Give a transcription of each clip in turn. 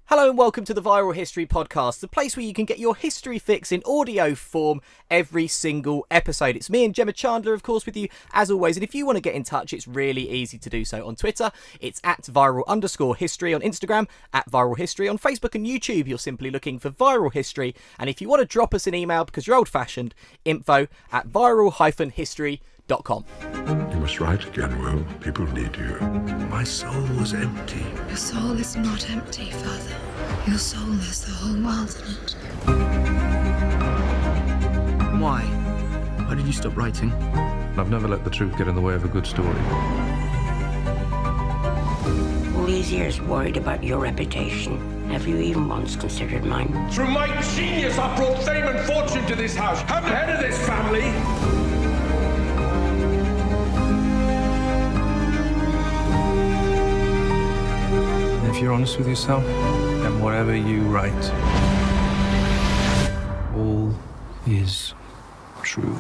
Hello and welcome to the Viral History Podcast, the place where you can get your history fix in audio form every single episode. It's me and Gemma Chandler, of course, with you as always. And if you want to get in touch, it's really easy to do so on Twitter. It's at viral_history on Instagram, at viral history on Facebook and YouTube. You're simply looking for Viral History. And if you want to drop us an email because you're old-fashioned, info@viral-history.com. You must write again, Will. People need you. My soul was empty. Your soul is not empty, Father. Your soul has the whole world in it. Why? Why did you stop writing? I've never let the truth get in the way of a good story. All these years worried about your reputation. Have you even once considered mine? Through my genius, I brought fame and fortune to this house. I'm the head of this family. If you're honest with yourself, then whatever you write, all is true.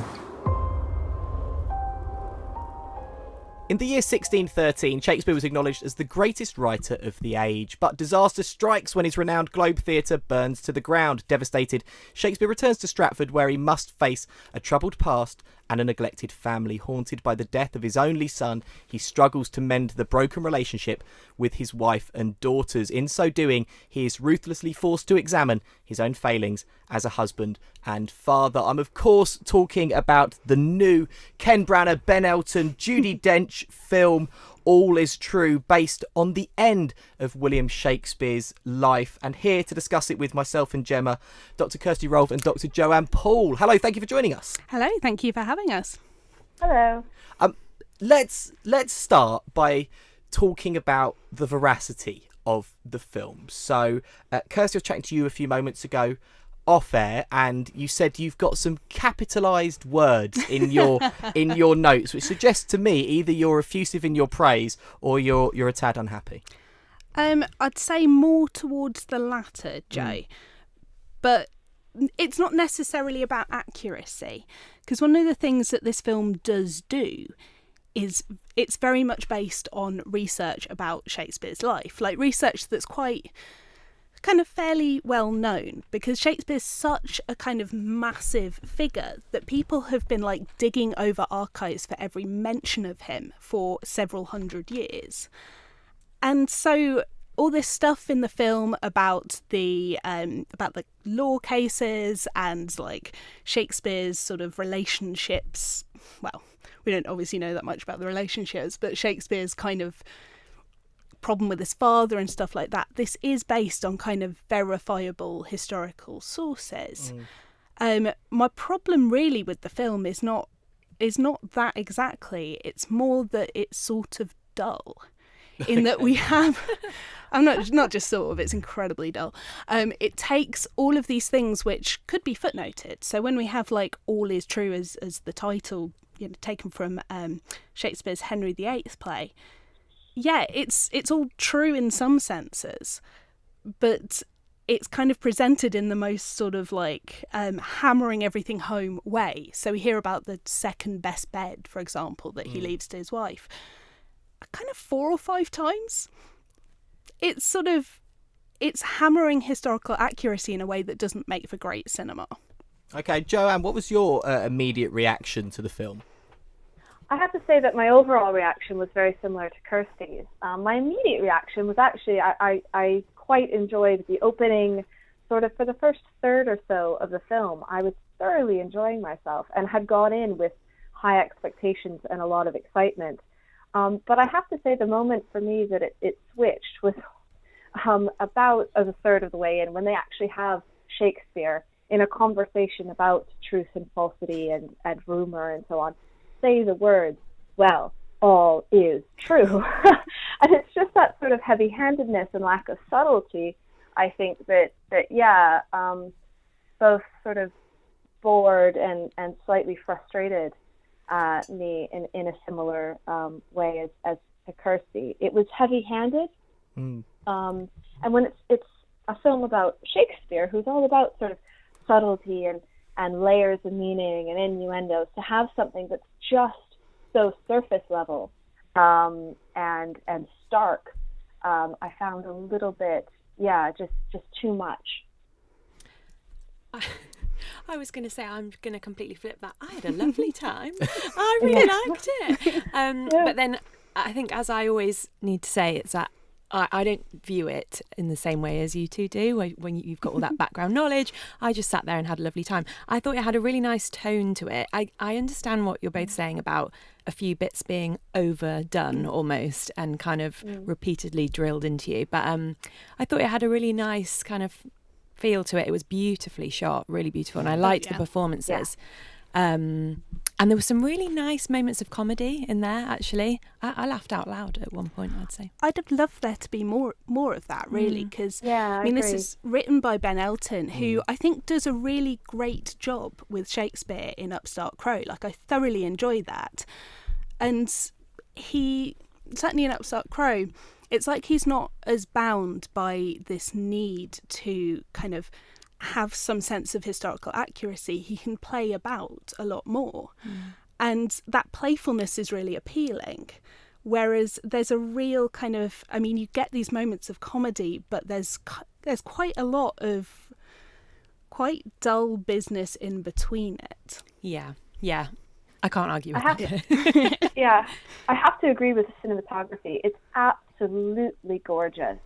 In the year 1613, Shakespeare was acknowledged as the greatest writer of the age, but disaster strikes when his renowned Globe Theatre burns to the ground. Devastated, Shakespeare returns to Stratford, where he must face a troubled past and a neglected family. Haunted by the death of his only son, he struggles to mend the broken relationship with his wife and daughters. In so doing, he is ruthlessly forced to examine his own failings as a husband and father. I'm of course talking about the new Ken Branagh, Ben Elton, Judi Dench film All Is True, based on the end of William Shakespeare's life. And here to discuss it with myself and Gemma, Dr. Kirsty, Rolfe and Dr. Joanne Paul. Hello, thank you for joining us. Hello, thank you for having us. Hello. Let's start by talking about the veracity of the film. So, Kirsty, I was chatting to you a few moments ago off air, and you said you've got some capitalised words in your notes, which suggests to me either you're effusive in your praise or you're a tad unhappy. I'd say more towards the latter, Joe, but it's not necessarily about accuracy, because one of the things that this film does do is it's very much based on research about Shakespeare's life, like research that's quite kind of fairly well known, because Shakespeare's such a kind of massive figure that people have been like digging over archives for every mention of him for several hundred years. And so all this stuff in the film about the law cases and like Shakespeare's sort of relationships, well, we don't obviously know that much about the relationships, but Shakespeare's kind of problem with his father and stuff like that, this is based on kind of verifiable historical sources. My problem really with the film is not that exactly. It's more that it's sort of dull, in that we have I'm not just sort of, it's incredibly dull. It takes all of these things which could be footnoted. So when we have like All Is True as the title, you know, taken from Shakespeare's Henry VIII play, yeah, it's all true in some senses, but it's kind of presented in the most sort of like hammering everything home way. So we hear about the second best bed, for example, that he leaves to his wife, kind of 4 or 5 times. It's hammering historical accuracy in a way that doesn't make for great cinema. Okay, Joanne, what was your immediate reaction to the film? I have to say that my overall reaction was very similar to Kirsty's. My immediate reaction was actually I quite enjoyed the opening, sort of for the first third or so of the film. I was thoroughly enjoying myself and had gone in with high expectations and a lot of excitement. But I have to say the moment for me that it switched was about a third of the way in, when they actually have Shakespeare in a conversation about truth and falsity and rumour and so on, say the words, well, all is true. And it's just that sort of heavy-handedness and lack of subtlety, I think, that both sort of bored and slightly frustrated me in a similar way as to Kirsty. It was heavy-handed, and when it's a film about Shakespeare, who's all about sort of subtlety and layers of meaning and innuendos, to have something that's just so surface level and stark, I found a little bit just too much. I was going to say, I'm going to completely flip that. I had a lovely time. I really liked it. But then I think, as I always need to say, it's that I don't view it in the same way as you two do, when you've got all that background knowledge. I just sat there and had a lovely time. I thought it had a really nice tone to it. I understand what you're both saying about a few bits being overdone almost and kind of repeatedly drilled into you. But I thought it had a really nice kind of feel to it. It was beautifully shot, really beautiful. And I liked the performances. And there were some really nice moments of comedy in there, actually. I laughed out loud at one point, I'd say. I'd have loved there to be more of that, really, because I mean, this is written by Ben Elton, who I think does a really great job with Shakespeare in Upstart Crow. Like, I thoroughly enjoy that. And he, certainly in Upstart Crow, it's like he's not as bound by this need to kind of have some sense of historical accuracy. He can play about a lot more. And that playfulness is really appealing. Whereas there's a real kind of, I mean, you get these moments of comedy, but there's quite a lot of quite dull business in between it. Yeah. I can't argue with that. I have to agree with the cinematography. It's absolutely gorgeous.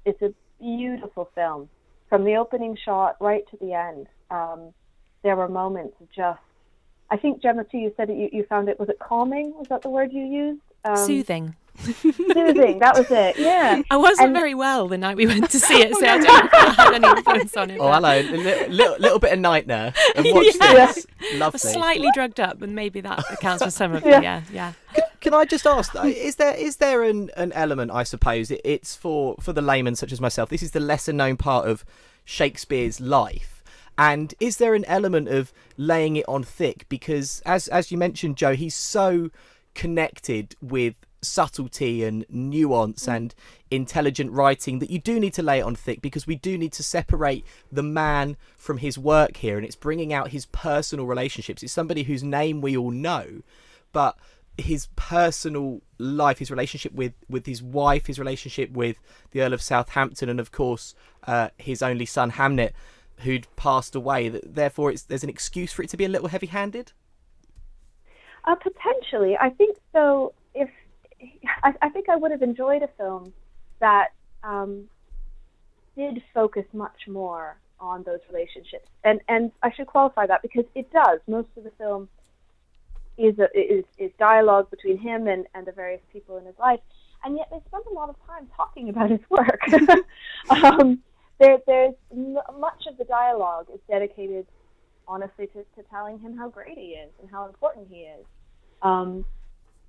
It's a beautiful film. From the opening shot right to the end, there were moments of just, I think, Gemma, too, you said that you found it, was it calming? Was that the word you used? Soothing. Soothing, that was it, yeah. I wasn't very well the night we went to see it, so I don't know if that had any influence on it. Oh, hello. Little bit of night nerve. And watch this. Lovely. Slightly drugged up, and maybe that accounts for some of it, yeah. Can I just ask, though, is there an element, I suppose, it's for the layman such as myself, this is the lesser known part of Shakespeare's life, and is there an element of laying it on thick? Because as you mentioned, Joe, he's so connected with subtlety and nuance and intelligent writing that you do need to lay it on thick, because we do need to separate the man from his work here, and it's bringing out his personal relationships. It's somebody whose name we all know, but his personal life, his relationship with his wife, his relationship with the Earl of Southampton, and of course his only son Hamnet, who'd passed away. Therefore there's an excuse for it to be a little heavy-handed? Potentially. I think so. I think I would have enjoyed a film that did focus much more on those relationships. And I should qualify that, because it does. Most of the film is dialogue between him and the various people in his life, and yet they spend a lot of time talking about his work. There's much of the dialogue is dedicated, honestly, to telling him how great he is and how important he is,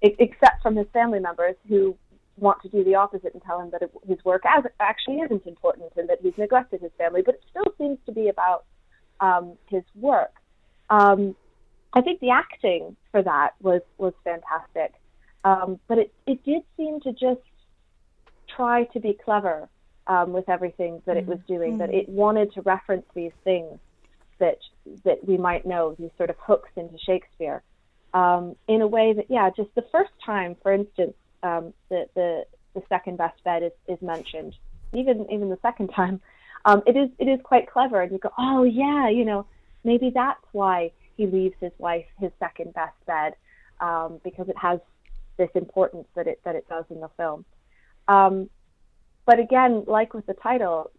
except from his family members, who want to do the opposite and tell him that his work actually isn't important and that he's neglected his family, but it still seems to be about his work. I think the acting for that was fantastic, but it did seem to just try to be clever with everything that it was doing, that it wanted to reference these things that we might know, these sort of hooks into Shakespeare, in a way that, just the first time, for instance, the second best bed is mentioned, even the second time, it is quite clever, and you go, oh yeah, maybe that's why he leaves his wife his second best bed, because it has this importance that it does in the film. But again, like with the title,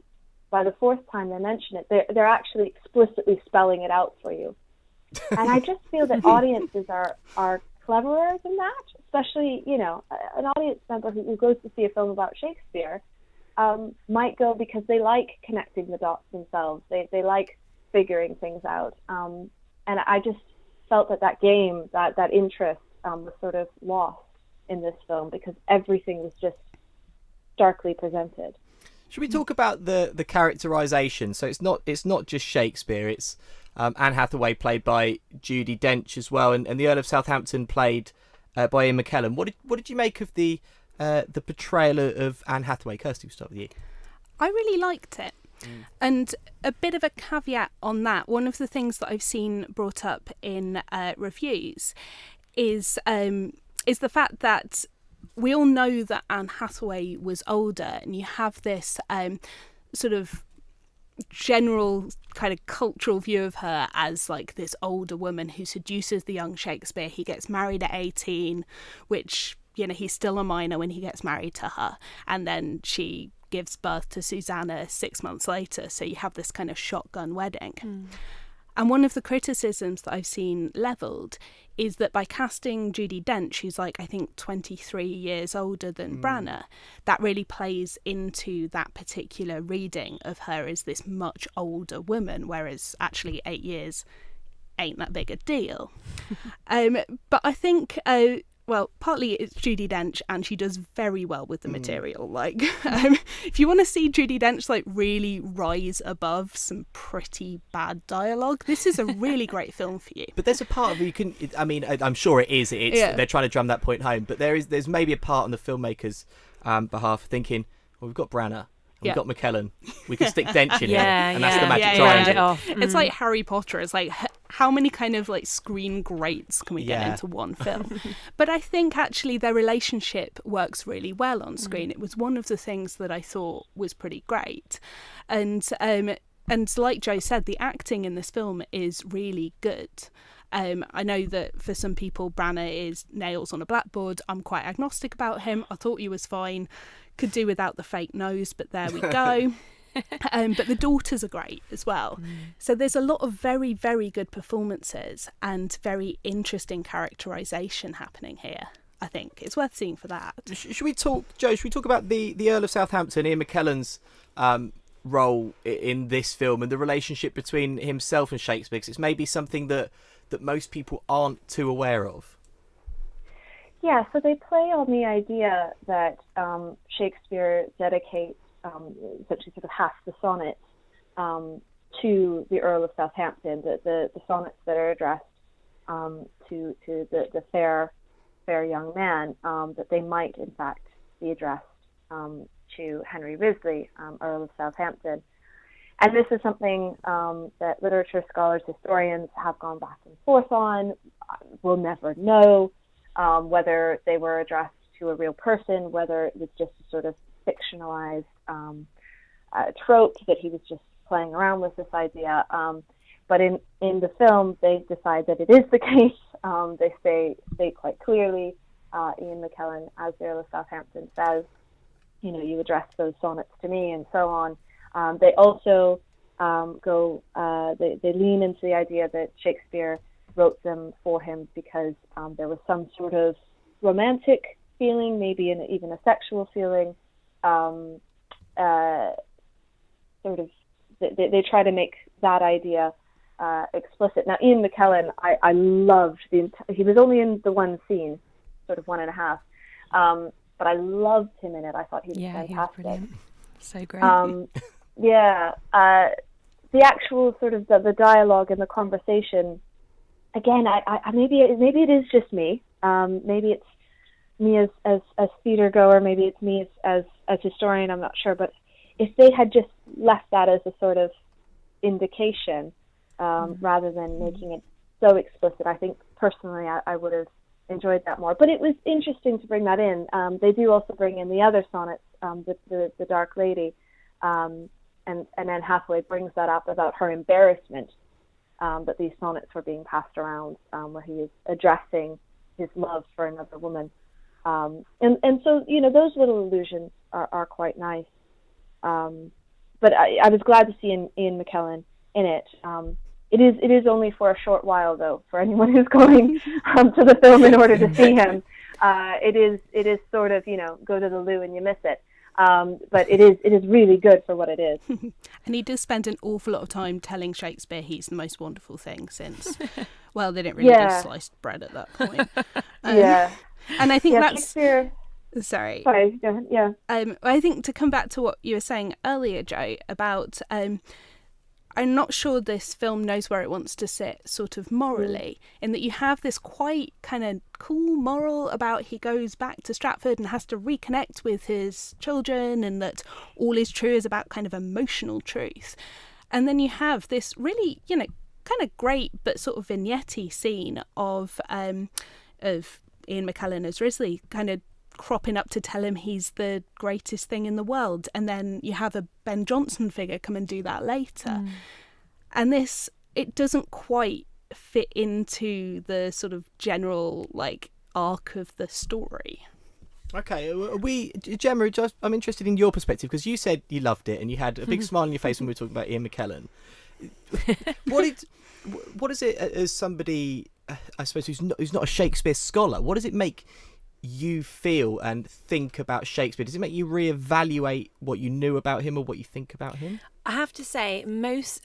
by the fourth time they mention it, they're actually explicitly spelling it out for you. And I just feel that audiences are cleverer than that, especially, an audience member who goes to see a film about Shakespeare might go because they like connecting the dots themselves. They like figuring things out. And I just felt that game, that interest was sort of lost in this film, because everything was just starkly presented. Should we talk about the characterization? So it's not just Shakespeare, it's Anne Hathaway, played by Judi Dench as well, and the Earl of Southampton, played by Ian McKellen. What did you make of the portrayal of Anne Hathaway? Kirsty, we'll start with you. I really liked it. And a bit of a caveat on that, one of the things that I've seen brought up in reviews is the fact that we all know that Anne Hathaway was older, and you have this sort of general kind of cultural view of her as like this older woman who seduces the young Shakespeare. He gets married at 18, which, you know, he's still a minor when he gets married to her, and then she gives birth to Susanna 6 months later, so you have this kind of shotgun wedding. And one of the criticisms that I've seen levelled is that by casting Judi Dench, who's like, I think 23 years older than Branagh, that really plays into that particular reading of her as this much older woman, whereas actually 8 years ain't that big a deal. But I think, well, partly it's Judi Dench, and she does very well with the material. Like, if you want to see Judi Dench like really rise above some pretty bad dialogue, this is a really great film for you. But there's a part of you can. I mean, I'm sure it is. They're trying to drum that point home. But there's maybe a part on the filmmakers' behalf thinking, well, we've got Branagh. We've got McKellen. We can stick Dench in here, and that's the magic triangle. It's like Harry Potter. It's like, how many kind of like screen greats can we get into one film? But I think actually their relationship works really well on screen. It was one of the things that I thought was pretty great, and like Joe said, the acting in this film is really good. I know that for some people Branagh is nails on a blackboard. I'm quite agnostic about him. I thought he was fine. Could do without the fake nose, but there we go. But the daughters are great as well. So there's a lot of very, very good performances and very interesting characterisation happening here. I think it's worth seeing for that. Should we talk, Joe? Should we talk about the Earl of Southampton, Ian McKellen's role in this film and the relationship between himself and Shakespeare? Because it's maybe something that most people aren't too aware of. Yeah, so they play on the idea that Shakespeare dedicates essentially sort of half the sonnets to the Earl of Southampton, the sonnets that are addressed to the fair young man, that they might in fact be addressed to Henry Wriothesley, Earl of Southampton. And this is something that literature scholars, historians have gone back and forth on. We'll never know whether they were addressed to a real person, whether it was just a sort of fictionalized trope that he was just playing around with this idea. But in the film, they decide that it is the case. They state quite clearly, Ian McKellen, as the Earl of Southampton says, you know, you address those sonnets to me, and so on. They also they lean into the idea that Shakespeare wrote them for him because there was some sort of romantic feeling, maybe even a sexual feeling. Sort of, they try to make that idea explicit. Now, Ian McKellen, I loved he was only in the one scene, sort of 1.5, but I loved him in it. I thought he was fantastic. He was brilliant. So great. The actual sort of the dialogue and the conversation. Again, I maybe it is just me. Maybe it's me as theater goer. Maybe it's me as historian. I'm not sure. But if they had just left that as a sort of indication, rather than making it so explicit, I think personally I would have enjoyed that more. But it was interesting to bring that in. They do also bring in the other sonnets, the Dark Lady, and then Hathaway brings that up about her embarrassment that these sonnets were being passed around, where he is addressing his love for another woman. And so, you know, those little allusions are quite nice. But I was glad to see Ian McKellen in it. It is only for a short while, though, for anyone who's going to the film in order to see him. It is sort of, you know, go to the loo and you miss it. But it is really good for what it is. And he does spend an awful lot of time telling Shakespeare he's the most wonderful thing since, well, they didn't really do sliced bread at that point. And I think that's... Shakespeare... Sorry. Go ahead. Yeah. I think to come back to what you were saying earlier, Joe, about... I'm not sure this film knows where it wants to sit sort of morally, in that you have this quite kind of cool moral about he goes back to Stratford and has to reconnect with his children, and that all is true is about kind of emotional truth. And then you have this really, you know, kind of great but sort of vignette-y scene of Ian McKellen as Wriothesley kind of cropping up to tell him he's the greatest thing in the world, and then you have a Ben Jonson figure come and do that later. And it doesn't quite fit into the sort of general like arc of the story. Okay, Gemma, I'm interested in your perspective, because you said you loved it and you had a big smile on your face when we were talking about Ian McKellen. What is it, as somebody, I suppose, who's not a Shakespeare scholar, what does it make you feel and think about Shakespeare? Does it make you reevaluate what you knew about him or what you think about him? I have to say,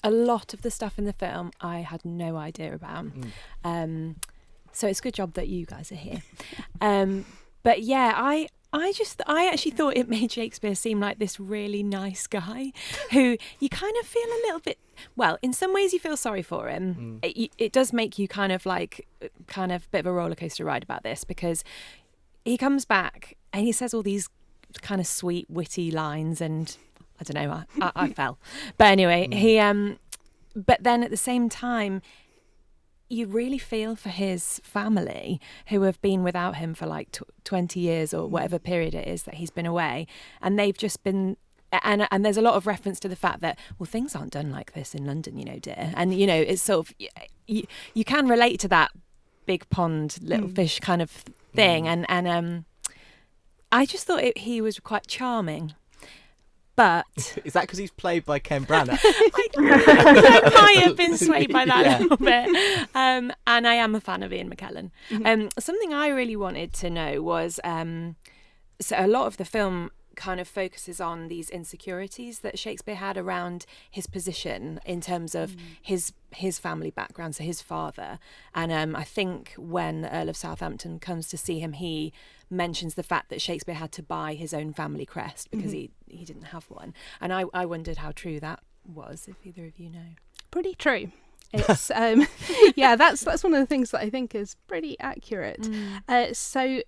a lot of the stuff in the film I had no idea about. So it's a good job that you guys are here. But yeah, I actually thought it made Shakespeare seem like this really nice guy who you kind of feel a little bit, well, in some ways you feel sorry for him. It does make you kind of bit of a roller coaster ride about this, because he comes back and he says all these kind of sweet, witty lines, and I don't know, I fell. But anyway, but then at the same time, you really feel for his family who have been without him for like 20 years or whatever period it is that he's been away. And they've just been, and there's a lot of reference to the fact that, well, things aren't done like this in London, dear. And, it's sort of, you can relate to that big pond, little fish kind of thing. And I just thought he was quite charming. But is that because he's played by Ken Branagh? I might have been swayed by that a little bit. And I am a fan of Ian McKellen. Something I really wanted to know was, so a lot of the film kind of focuses on these insecurities that Shakespeare had around his position in terms of his family background, so his father. And I think when the Earl of Southampton comes to see him, he mentions the fact that Shakespeare had to buy his own family crest because he didn't have one. And I wondered how true that was, if either of you know. Pretty true. It's yeah, that's one of the things that I think is pretty accurate. So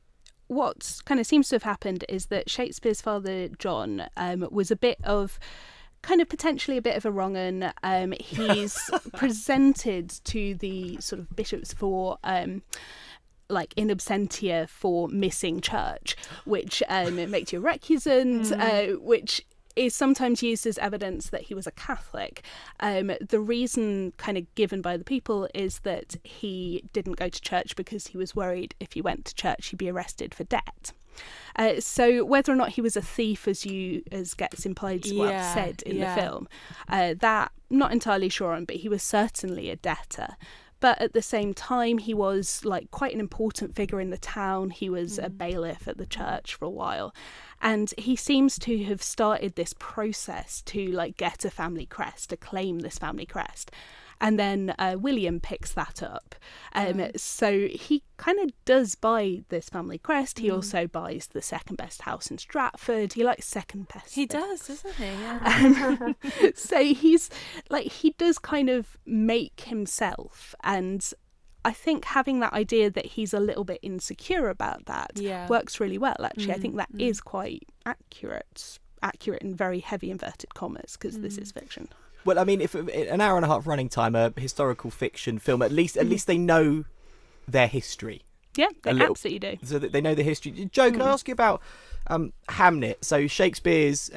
what kind of seems to have happened is that Shakespeare's father John was a bit of kind of potentially a bit of a wrong un. He's presented to the sort of bishops for like in absentia for missing church, which makes you a recusant, which is sometimes used as evidence that he was a Catholic. The reason kind of given by the people is that he didn't go to church because he was worried if he went to church he'd be arrested for debt. So whether or not he was a thief, as gets implied, said in the film, that not entirely sure on, but he was certainly a debtor. But at the same time, he was like quite an important figure in the town. He was a bailiff at the church for a while. And he seems to have started this process to like get a family crest, to claim this family crest. And then William picks that up. So he kind of does buy this family crest. He also buys the second best house in Stratford. He likes second best. He does, doesn't he? Yeah. So he's like, he does kind of make himself. And I think having that idea that he's a little bit insecure about that works really well, actually. I think that is quite accurate in very heavy inverted commas, because this is fiction. Well, I mean, if an hour and a half running time, a historical fiction film, at least they know their history. Yeah, they absolutely do. So that they know the history. Joe, can I ask you about Hamnet? So Shakespeare's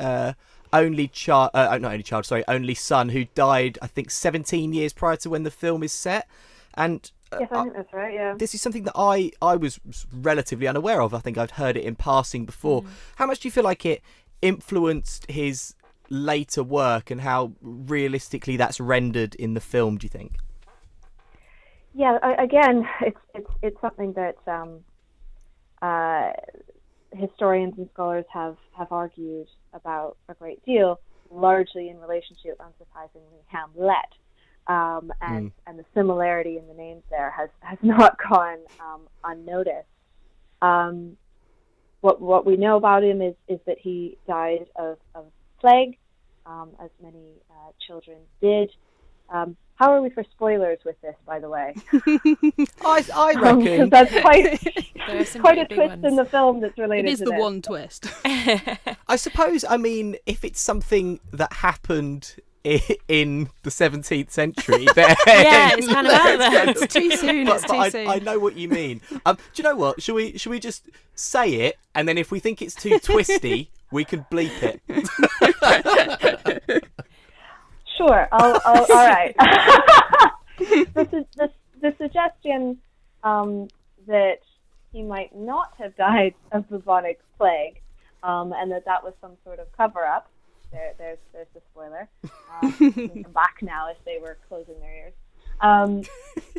only son, who died, I think, 17 years prior to when the film is set. And yes, I think that's right, yeah. This is something that I was relatively unaware of. I think I'd heard it in passing before. How much do you feel like it influenced his later work, and how realistically that's rendered in the film, do you think? Yeah, again, it's something that historians and scholars have argued about a great deal, largely in relation to, unsurprisingly, Hamlet. And the similarity in the names there has not gone unnoticed. What we know about him is that he died of plague, as many children did. How are we for spoilers with this, by the way? I reckon that's quite a twist in the film that's related to this. It is the one twist. I suppose, I mean, if it's something that happened in the 17th century, then Yeah, it's kind of out there. It's too soon. It's too soon. I know what you mean. Do you know what? Should we just say it, and then if we think it's too twisty, we can bleep it. Sure. All right. The suggestion that he might not have died of bubonic plague, and that was some sort of cover-up. There's the spoiler. You can come back now if they were closing their ears.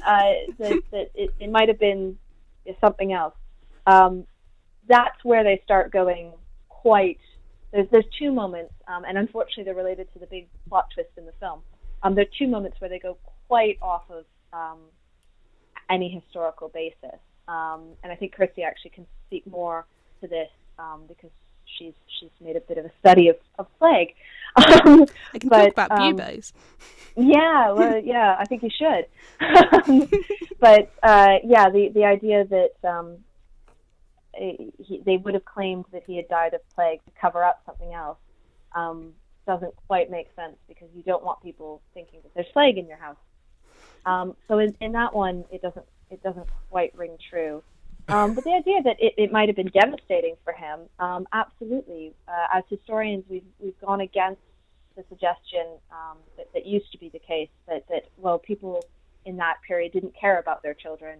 That it might have been something else. That's where they start going quite. There's two moments, and unfortunately they're related to the big plot twist in the film. There are two moments where they go quite off of any historical basis, and I think Kirsty actually can speak more to this because she's made a bit of a study of plague. I can talk about buboes. Yeah, well, yeah, I think you should. But the idea that they would have claimed that he had died of plague to cover up something else doesn't quite make sense, because you don't want people thinking that there's plague in your house. So in that one, it doesn't quite ring true. But the idea that it might have been devastating for him, absolutely. As historians, we've gone against the suggestion that used to be the case that people in that period didn't care about their children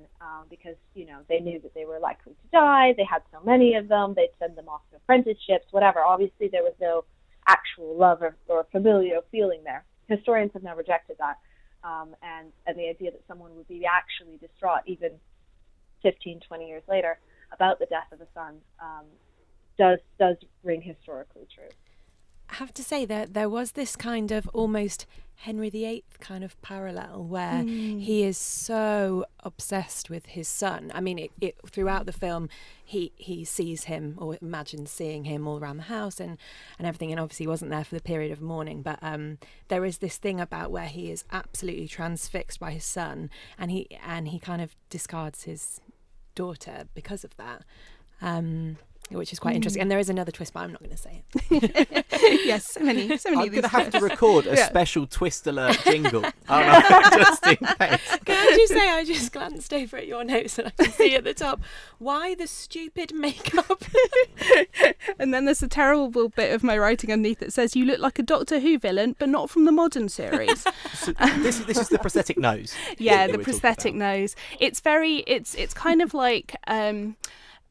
because they knew that they were likely to die. They had so many of them. They'd send them off to apprenticeships, whatever. Obviously, there was no actual love or familial feeling there. Historians have now rejected that, and the idea that someone would be actually distraught even 15, 20 years later about the death of a son does ring historically true. I have to say that there was this kind of almost Henry VIII kind of parallel where he is so obsessed with his son. I mean, it throughout the film, he sees him or imagines seeing him all around the house and everything, and obviously he wasn't there for the period of mourning, but there is this thing about where he is absolutely transfixed by his son, and he kind of discards his daughter because of that. Which is quite interesting, and there is another twist, but I'm not going to say it. Yes, so many. I'm going to have to record a special twist alert jingle. Just in case. Can I just say, I just glanced over at your notes and I can see at the top, why the stupid makeup? And then there's a terrible bit of my writing underneath that says, you look like a Doctor Who villain, but not from the modern series. So this is the prosthetic nose. Yeah, the prosthetic nose. It's kind of like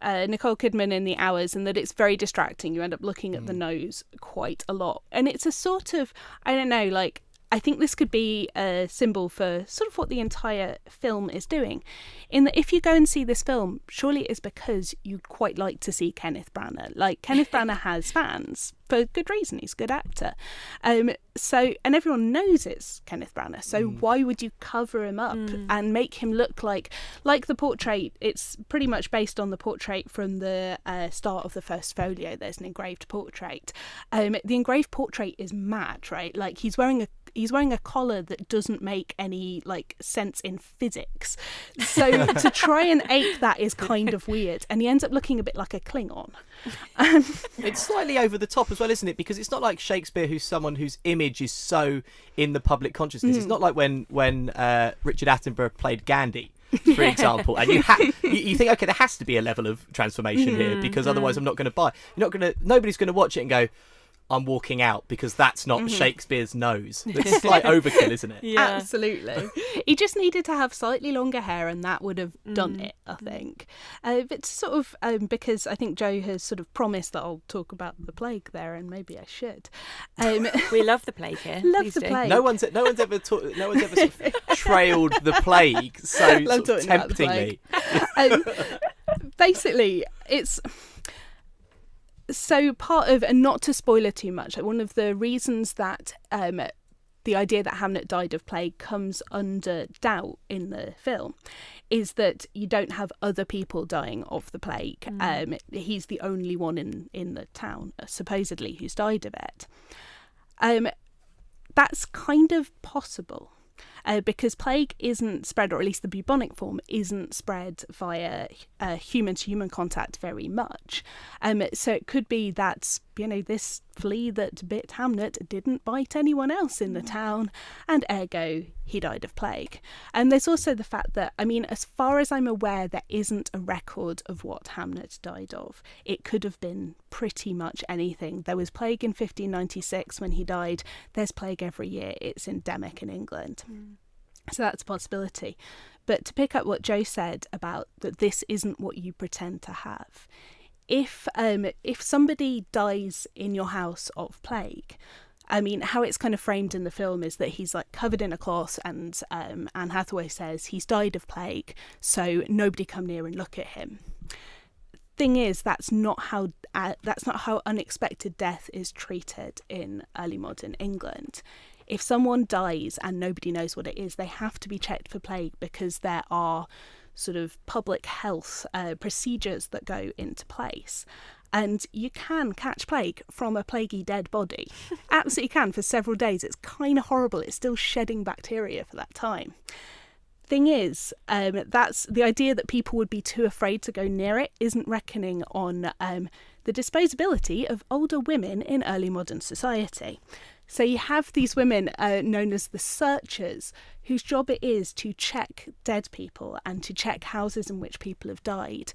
Nicole Kidman in The Hours, and that it's very distracting. You end up looking at the nose quite a lot, and it's a sort of, I don't know, like, I think this could be a symbol for sort of what the entire film is doing, in that if you go and see this film, surely it is because you'd quite like to see Kenneth Branagh. Like, Kenneth Branagh has fans for good reason. He's a good actor. So, and everyone knows it's Kenneth Branagh. So why would you cover him up and make him look like the portrait? It's pretty much based on the portrait from the start of the first folio. There's an engraved portrait. The engraved portrait is mad, right? Like, he's wearing a collar that doesn't make any sense in physics. So to try and ape that is kind of weird, and he ends up looking a bit like a Klingon. It's slightly over the top as well, isn't it? Because it's not like Shakespeare, who's someone whose image is so in the public consciousness. It's not like when Richard Attenborough played Gandhi, for example, and you think, okay, there has to be a level of transformation here, because otherwise I'm not going to buy. Nobody's going to watch it and go, I'm walking out, because that's not Shakespeare's nose. It's slight overkill, isn't it? Yeah. Absolutely. He just needed to have slightly longer hair, and that would have done it, I think. But sort of because I think Joe has sort of promised that I'll talk about the plague there, and maybe I should. We love the plague here. Love the plague. No one's ever sort of trailed the plague so sort of temptingly. Basically, it's. So part of, and not to spoil it too much, one of the reasons that the idea that Hamnet died of plague comes under doubt in the film is that you don't have other people dying of the plague. He's the only one in the town, supposedly, who's died of it. That's kind of possible. because plague isn't spread, or at least the bubonic form isn't spread via human-to-human contact very much. So it could be that, this flea that bit Hamnet didn't bite anyone else in the town, and ergo he died of plague. And there's also the fact that, as far as I'm aware, there isn't a record of what Hamnet died of. It could have been pretty much anything. There was plague in 1596 when he died. There's plague every year. It's endemic in England. So that's a possibility. But to pick up what Jo said about that this isn't what you pretend to have, if somebody dies in your house of plague, how it's kind of framed in the film is that he's like covered in a cloth, and Anne Hathaway says he's died of plague, so nobody come near and look at him. Thing is, that's not how unexpected death is treated in early modern England. If someone dies and nobody knows what it is, they have to be checked for plague, because there are sort of public health procedures that go into place. And you can catch plague from a plaguey dead body. Absolutely can, for several days. It's kind of horrible. It's still shedding bacteria for that time. Thing is, that's the idea that people would be too afraid to go near it isn't reckoning on the disposability of older women in early modern society. So you have these women known as the searchers, whose job it is to check dead people and to check houses in which people have died,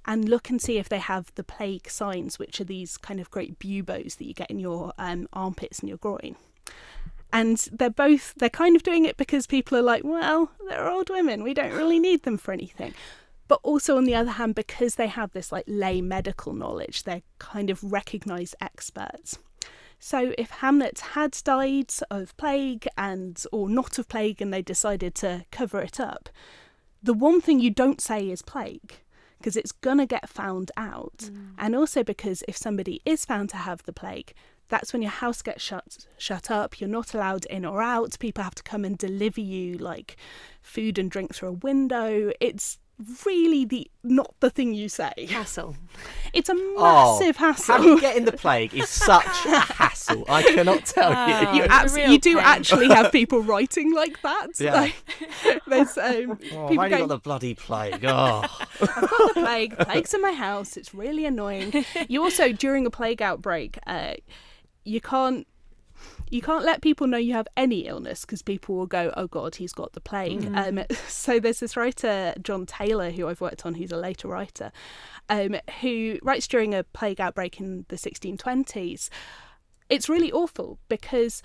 and look and see if they have the plague signs, which are these kind of great buboes that you get in your armpits and your groin. And they're kind of doing it because people are like, well, they're old women, we don't really need them for anything. But also, on the other hand, because they have this like lay medical knowledge, they're kind of recognised experts. So if Hamlet had died of plague or not of plague, and they decided to cover it up, the one thing you don't say is plague, because it's going to get found out. And also because if somebody is found to have the plague, that's when your house gets shut up. You're not allowed in or out. People have to come and deliver you like food and drink through a window. It's really not the thing you say. Hassle. It's a massive hassle. How getting the plague is such a hassle. I cannot tell you. You do actually have people writing like that. Yeah. Like, there's I've only got the bloody plague. Oh. I've got the plague. The plague's in my house. It's really annoying. You also, during a plague outbreak, you can't let people know you have any illness, because people will go, oh God, he's got the plague. So there's this writer, John Taylor, who I've worked on, who's a later writer, who writes during a plague outbreak in the 1620s. It's really awful because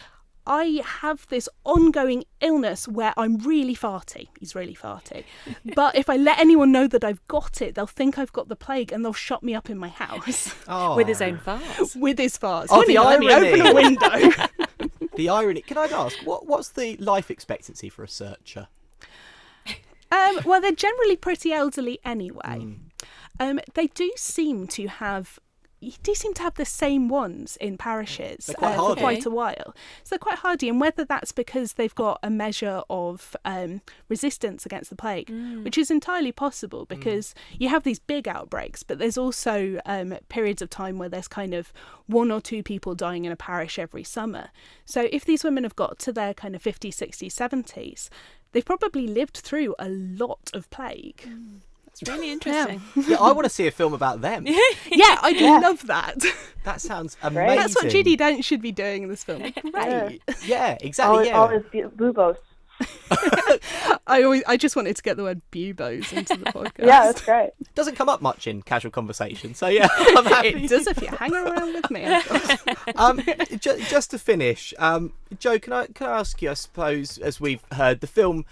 I have this ongoing illness where I'm really farty. He's really farty. But if I let anyone know that I've got it, they'll think I've got the plague and they'll shut me up in my house. Oh. With his own farts. With his farts. Oh, Wouldn't he let me open a window? The irony. Can I ask, what's the life expectancy for a searcher? Well, they're generally pretty elderly anyway. They do seem to have the same ones in parishes for quite a while. So they're quite hardy, and whether that's because they've got a measure of resistance against the plague, which is entirely possible, because you have these big outbreaks, but there's also periods of time where there's kind of 1 or 2 people dying in a parish every summer. So if these women have got to their kind of 50s, 60s, 70s, they've probably lived through a lot of plague. It's really interesting. Yeah, I want to see a film about them. Yeah, I'd love that. That sounds amazing. That's what Judi Dench should be doing in this film. Great. Yeah, exactly. All his buboes. I just wanted to get the word buboes into the podcast. Yeah, that's great. Doesn't come up much in casual conversation, so yeah, I'm happy. It does if you hang around with me. Just to finish, Jo, can I ask you? I suppose, as we've heard, the film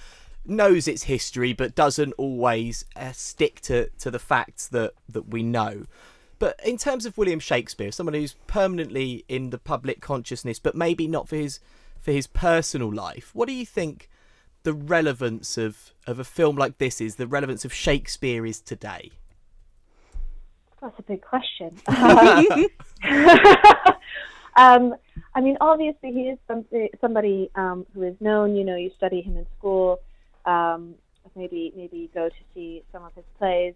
knows its history, but doesn't always stick to the facts that we know. But in terms of William Shakespeare, someone who's permanently in the public consciousness, but maybe not for his personal life, what do you think the relevance of a film like this is? The relevance of Shakespeare is today? That's a big question. I mean, obviously he is somebody who is known. You study him in school. Maybe you go to see some of his plays,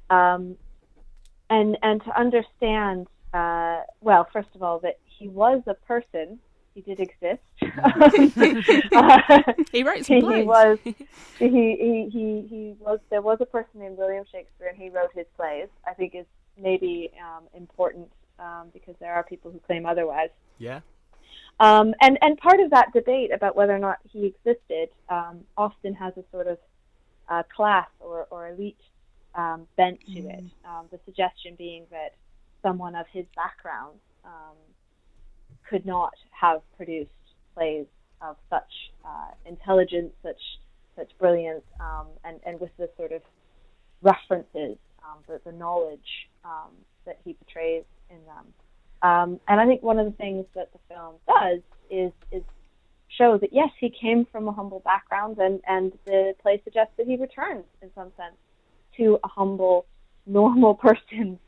and to understand, well, first of all, that he was a person he did exist. He wrote some plays. There was a person named William Shakespeare, and he wrote his plays. I think is maybe important because there are people who claim otherwise. Yeah. And part of that debate about whether or not he existed often has a sort of class or elite bent to it. The suggestion being that someone of his background could not have produced plays of such intelligence, such brilliance, and with the sort of references, the knowledge that he portrays in them. And I think one of the things that the film does is show that, yes, he came from a humble background, and the play suggests that he returns, in some sense, to a humble, normal person's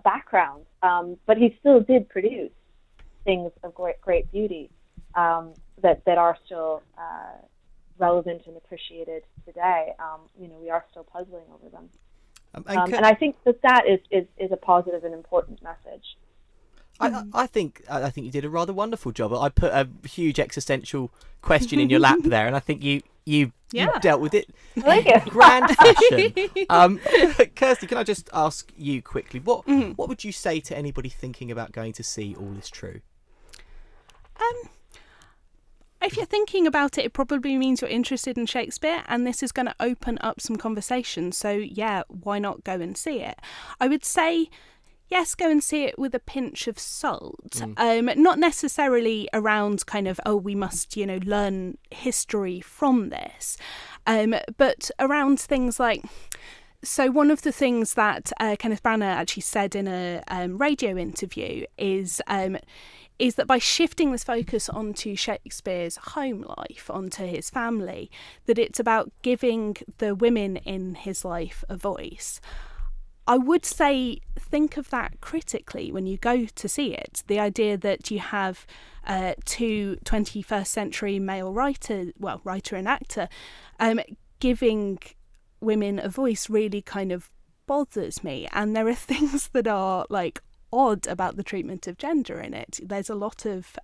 background. But he still did produce things of great beauty that are still relevant and appreciated today. We are still puzzling over them. And I think that is a positive and important message. I think you did a rather wonderful job. I put a huge existential question in your lap there, and I think you dealt with it in grand fashion. Kirsty, can I just ask you quickly, what would you say to anybody thinking about going to see All Is True? If you're thinking about it, it probably means you're interested in Shakespeare, and this is going to open up some conversation. So, yeah, why not go and see it? I would say, yes, go and see it with a pinch of salt. Not necessarily around kind of, we must, learn history from this. But around things like... So one of the things that Kenneth Branagh actually said in a radio interview is that by shifting this focus onto Shakespeare's home life, onto his family, that it's about giving the women in his life a voice. I would say think of that critically when you go to see it. The idea that you have two 21st century male writer and actor, giving women a voice really kind of bothers me. And there are things that are like odd about the treatment of gender in it. There's a lot of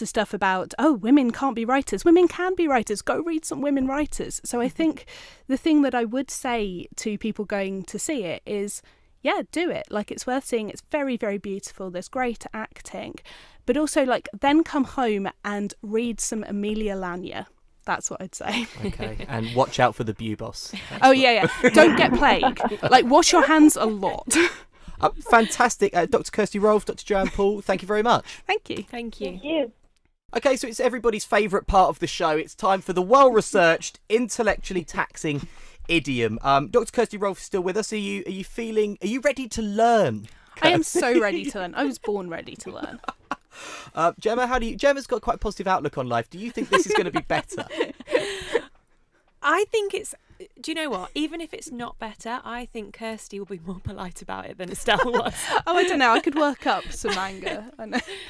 stuff about, women can't be writers. Women can be writers. Go read some women writers. So I think the thing that I would say to people going to see it is, yeah, do it. Like, it's worth seeing. It's very, very beautiful. There's great acting. But also, then come home and read some Amelia Lanier. That's what I'd say. Okay, and watch out for the bubos. Yeah. Don't get plague. Wash your hands a lot. Fantastic. Dr. Kirsty Rolfe, Dr. Joanne Paul, thank you very much. Thank you. Thank you. Thank you. Okay, so it's everybody's favourite part of the show. It's time for the well-researched, intellectually taxing idiom. Dr. Kirsty Rolfe is still with us. Are you ready to learn, Kirsty? I am so ready to learn. I was born ready to learn. Gemma, Gemma's got quite a positive outlook on life. Do you think this is going to be better? I think it's... Do you know what? Even if it's not better, I think Kirsty will be more polite about it than Estelle was. I don't know. I could work up some anger.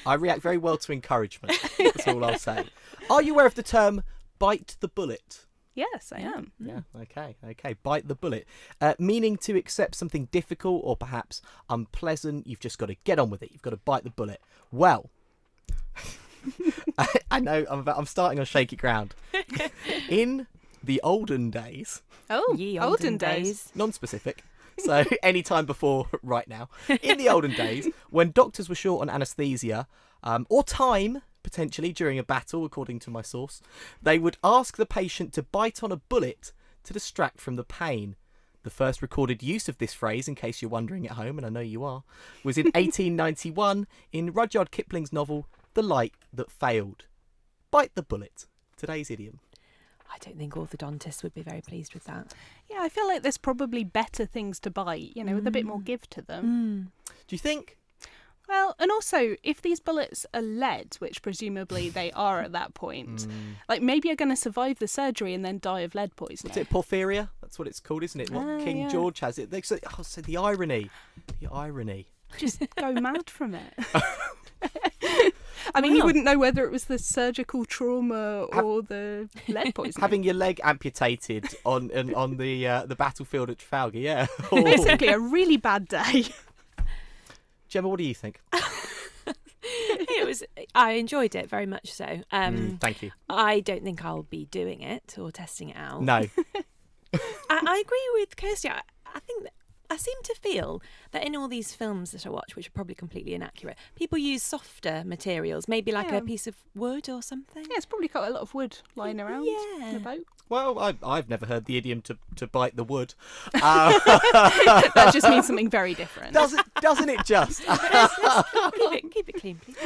I react very well to encouragement. That's all I'll say. Are you aware of the term bite the bullet? Yes, I am. Yeah, okay. Bite the bullet. Meaning to accept something difficult or perhaps unpleasant. You've just got to get on with it. You've got to bite the bullet. Well, I know I'm starting on shaky ground. In the olden days. Ye olden days. Non-specific. So any time before right now. In the olden days, when doctors were short on anaesthesia, or time, potentially, during a battle, according to my source, they would ask the patient to bite on a bullet to distract from the pain. The first recorded use of this phrase, in case you're wondering at home, and I know you are, was in 1891 in Rudyard Kipling's novel, The Light That Failed. Bite the bullet. Today's idiom. I don't think orthodontists would be very pleased with that. Yeah, I feel like there's probably better things to bite, with a bit more give to them. Do you think? Well, and also, if these bullets are lead, which presumably they are at that point, maybe you're going to survive the surgery and then die of lead poisoning. Is it porphyria? That's what it's called, isn't it? What King George has it. They say, the irony. The irony. Just go mad from it. I mean, you wouldn't know whether it was the surgical trauma or the lead poisoning. Having your leg amputated on the battlefield at Trafalgar, yeah. Basically, a really bad day. Gemma, what do you think? It I enjoyed it very much so. Thank you. I don't think I'll be doing it or testing it out. No. I agree with Kirsty. I think that I seem to feel that in all these films that I watch, which are probably completely inaccurate, people use softer materials, maybe like a piece of wood or something. Yeah, it's probably got a lot of wood lying around in the boat. Well, I've never heard the idiom to bite the wood. That just means something very different. Doesn't it just? Keep it clean, please.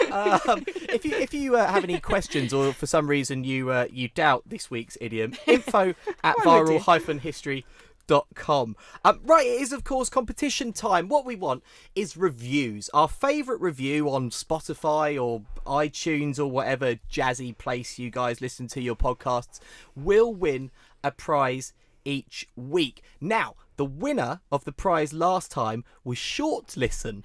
If you have any questions or for some reason you doubt this week's idiom, info@viral-history.com. Right, it is of course competition time. What we want is reviews. Our favourite review on Spotify or iTunes or whatever jazzy place you guys listen to your podcasts will win a prize each week. Now, the winner of the prize last time was Short Listen,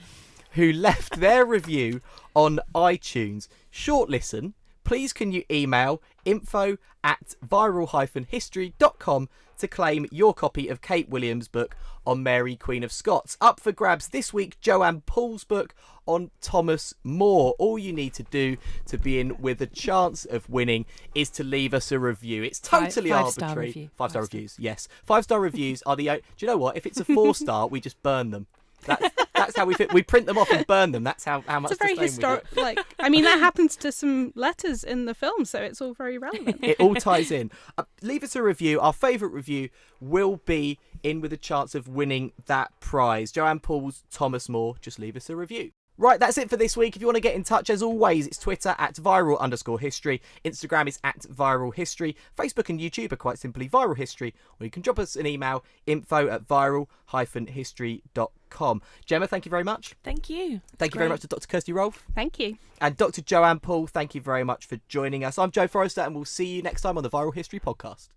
who left their review on iTunes. Short Listen, please can you email info@viral-history.com to claim your copy of Kate Williams' book on Mary, Queen of Scots. Up for grabs this week, Joanne Paul's book on Thomas More. All you need to do to be in with a chance of winning is to leave us a review. It's totally arbitrary. 5-star reviews, yes. 5-star reviews are the... Do you know what? If it's a 4-star, we just burn them. That's how we fit. We print them off and burn them. That's how much. It's a very historic. I mean, that happens to some letters in the film, so it's all very relevant. It all ties in. Leave us a review. Our favourite review will be in with a chance of winning that prize. Joanne Paul's Thomas More. Just leave us a review. Right, that's it for this week. If you want to get in touch, as always, it's Twitter @viral_history. Instagram is @viralhistory. Facebook and YouTube are quite simply Viral History. Or you can drop us an email, info@viral-history.com. Gemma, thank you very much. Thank you. Thank you very much to Dr. Kirsty Rolfe. Thank you. And Dr. Joanne Paul, thank you very much for joining us. I'm Joe Forrester, and we'll see you next time on the Viral History Podcast.